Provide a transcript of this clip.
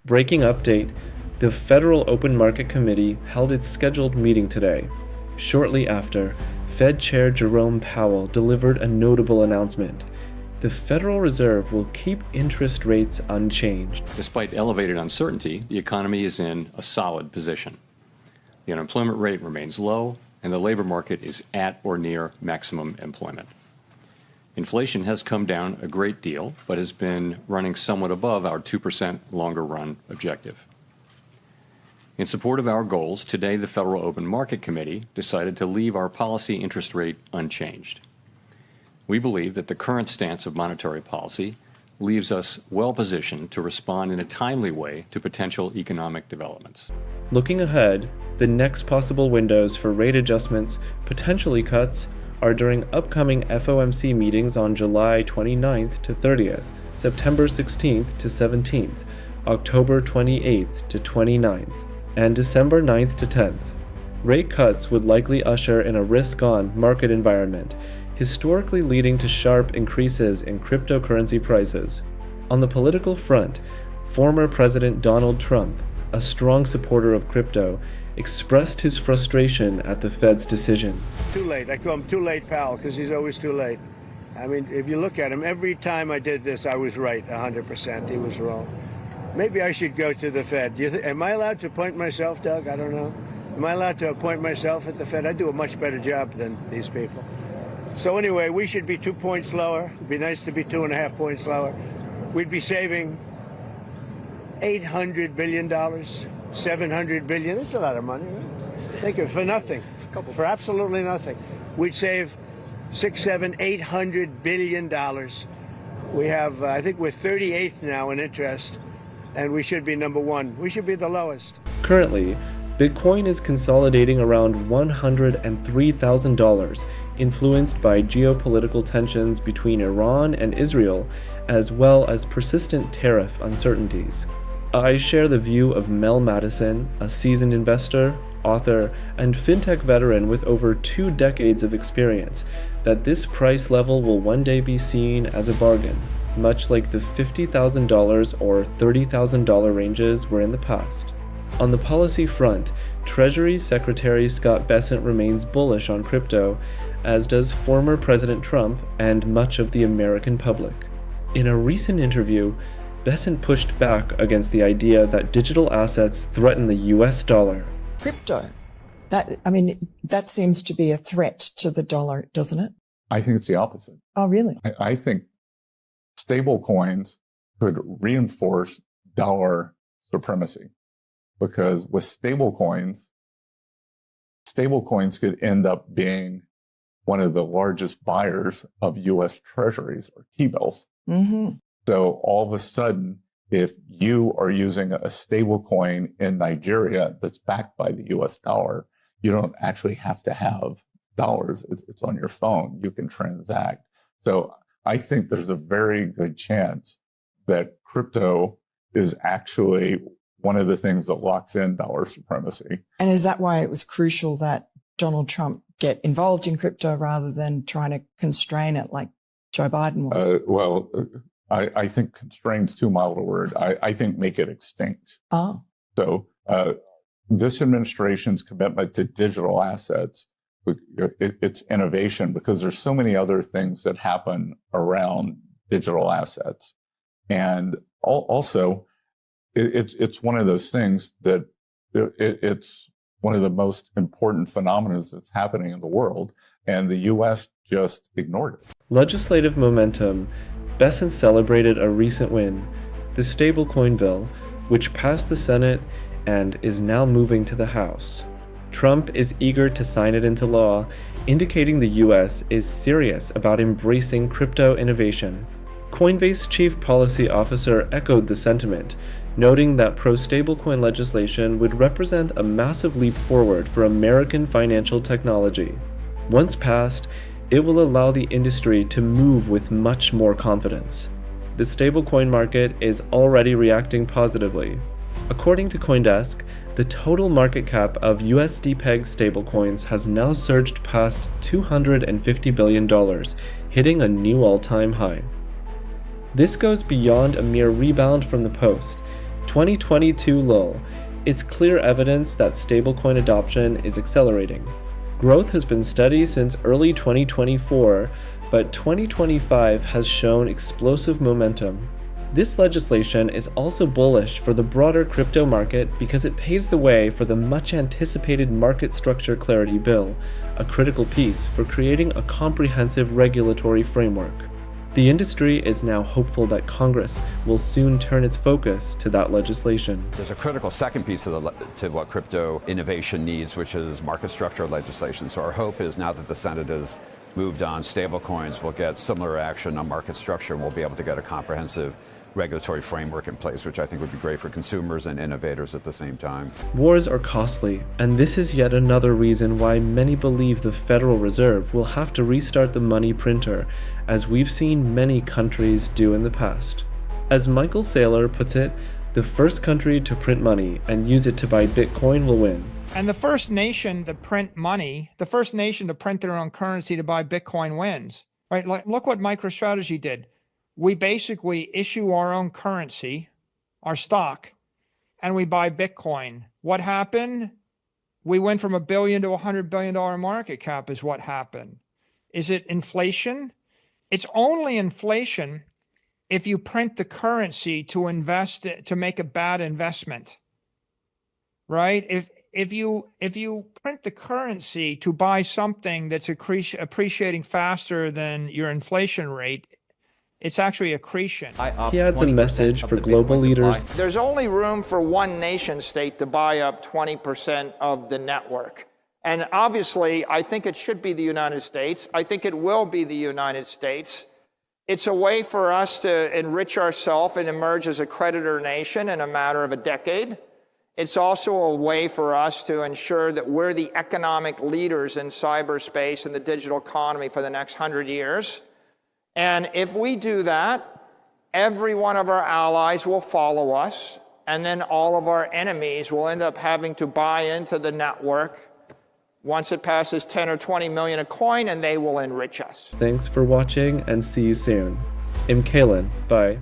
Breaking update, the Federal Open Market Committee held its scheduled meeting today. Shortly after, Fed Chair Jerome Powell delivered a notable announcement. The Federal Reserve will keep interest rates unchanged. Despite elevated uncertainty, the economy is in a solid position. The unemployment rate remains low, and the labor market is at or near maximum employment. Inflation has come down a great deal, but has been running somewhat above our 2% longer-run objective. In support of our goals, today the Federal Open Market Committee decided to leave our policy interest rate unchanged. We believe that the current stance of monetary policy leaves us well-positioned to respond in a timely way to potential economic developments. Looking ahead, the next possible windows for rate adjustments, potentially cuts, are during upcoming FOMC meetings on July 29th to 30th, September 16th to 17th, October 28th to 29th, and December 9th to 10th. Rate cuts would likely usher in a risk-on market environment, historically leading to sharp increases in cryptocurrency prices. On the political front, former President Donald Trump, a strong supporter of crypto, expressed his frustration at the Fed's decision. Too late. I call him Too Late Powell because he's always too late. I mean, if you look at him, every time I did this, I was right 100%. He was wrong. Maybe I should go to the Fed. Am I allowed to appoint myself, Doug? I don't know. Am I allowed to appoint myself at the Fed? I do a much better job than these people. So anyway, we should be 2 points lower. It'd be nice to be 2.5 points lower. We'd be saving $800 billion, $700 billion. That's a lot of money. Right? Think of it for nothing, for absolutely nothing. We'd save $600, $700, $800 billion. We have, I think we're 38th now in interest, and we should be number one. We should be the lowest. Currently, Bitcoin is consolidating around $103,000, influenced by geopolitical tensions between Iran and Israel, as well as persistent tariff uncertainties. I share the view of Mel Madison, a seasoned investor, author, and fintech veteran with over 2 decades of experience, that this price level will one day be seen as a bargain, much like the $50,000 or $30,000 ranges were in the past. On the policy front, Treasury Secretary Scott Bessent remains bullish on crypto, as does former President Trump and much of the American public. In a recent interview, Bessent pushed back against the idea that digital assets threaten the US dollar. Crypto, that seems to be a threat to the dollar, doesn't it? I think it's the opposite. Oh, really? I think stablecoins could reinforce dollar supremacy, because with stablecoins could end up being one of the largest buyers of U.S. treasuries or T-bills. Mm-hmm. So all of a sudden, if you are using a stablecoin in Nigeria that's backed by the U.S. dollar, you don't actually have to have dollars. It's on your phone. You can transact. So I think there's a very good chance that crypto is actually one of the things that locks in dollar supremacy. And is that why it was crucial that Donald Trump get involved in crypto rather than trying to constrain it like Joe Biden was? I think constrain's too mild a word. I think make it extinct. Oh. So this administration's commitment to digital assets, it's innovation, because there's so many other things that happen around digital assets. And also, it's one of those things that it's one of the most important phenomena that's happening in the world, and the U.S. just ignored it. Legislative momentum. Bessent celebrated a recent win, the Stablecoin bill, which passed the Senate and is now moving to the House. Trump is eager to sign it into law, indicating the U.S. is serious about embracing crypto innovation. Coinbase chief policy officer echoed the sentiment, noting that pro-stablecoin legislation would represent a massive leap forward for American financial technology. Once passed, it will allow the industry to move with much more confidence. The stablecoin market is already reacting positively. According to CoinDesk, the total market cap of USD-pegged stablecoins has now surged past $250 billion, hitting a new all-time high. This goes beyond a mere rebound from the post. 2022 lull. It's clear evidence that stablecoin adoption is accelerating. Growth has been steady since early 2024, but 2025 has shown explosive momentum. This legislation is also bullish for the broader crypto market because it paves the way for the much-anticipated Market Structure Clarity Bill, a critical piece for creating a comprehensive regulatory framework. The industry is now hopeful that Congress will soon turn its focus to that legislation. There's a critical second piece to what crypto innovation needs, which is market structure legislation. So our hope is now that the Senate has moved on stablecoins, we'll get similar action on market structure, and we'll be able to get a comprehensive regulatory framework in place, which I think would be great for consumers and innovators at the same time. Wars are costly, and this is yet another reason why many believe the Federal Reserve will have to restart the money printer, as we've seen many countries do in the past. As Michael Saylor puts it, the first country to print money and use it to buy Bitcoin will win. And the first nation to print money, the first nation to print their own currency to buy Bitcoin wins, right? Like, look what MicroStrategy did. We basically issue our own currency, our stock, and we buy Bitcoin. What happened? We went from $1 billion to $100 billion market cap is what happened. Is it inflation? It's only inflation if you print the currency to invest, to make a bad investment, right? If you print the currency to buy something that's appreciating faster than your inflation rate, it's actually accretion. He adds a message for global leaders. There's only room for one nation state to buy up 20% of the network. And obviously, I think it should be the United States. I think it will be the United States. It's a way for us to enrich ourselves and emerge as a creditor nation in a matter of a decade. It's also a way for us to ensure that we're the economic leaders in cyberspace and the digital economy for the next 100 years. And if we do that, every one of our allies will follow us, and then all of our enemies will end up having to buy into the network once it passes 10 or 20 million a coin, and they will enrich us. Thanks for watching, and see you soon. I'm Kalen. Bye.